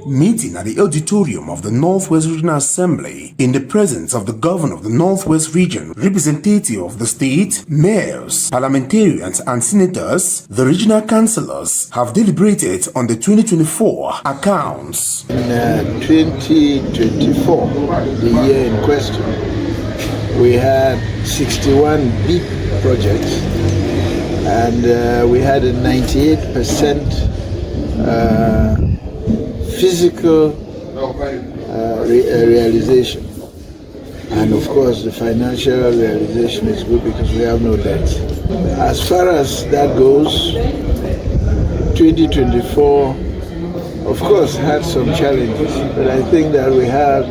Meeting at the auditorium of the Northwest Regional Assembly in the presence of the governor of the Northwest Region, representative of the state, mayors, parliamentarians and senators, the regional councillors have deliberated on the 2024 accounts. In 2024, the year in question, we had 61 big projects and we had a 98% physical realization, and of course the financial realization is good because we have no debt. As far as that goes, 2024 of course had some challenges, but I think that we had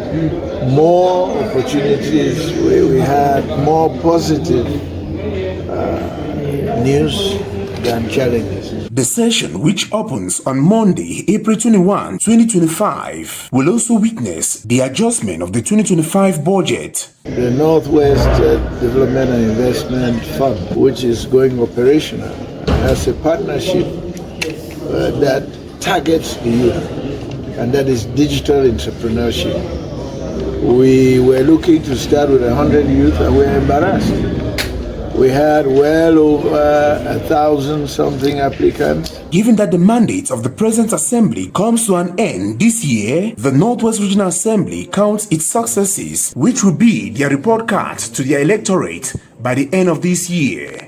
more opportunities, we had more positive news than challenges. The session, which opens on Monday, April 21, 2025, will also witness the adjustment of the 2025 budget. The Northwest Development and Investment Fund, which is going operational, has a partnership that targets the youth, and that is digital entrepreneurship. We were looking to start with 100 youth and we're embarrassed. We had well over 1,000 something applicants. Given that the mandate of the present assembly comes to an end this year, the Northwest Regional Assembly counts its successes, which will be their report card to their electorate by the end of this year.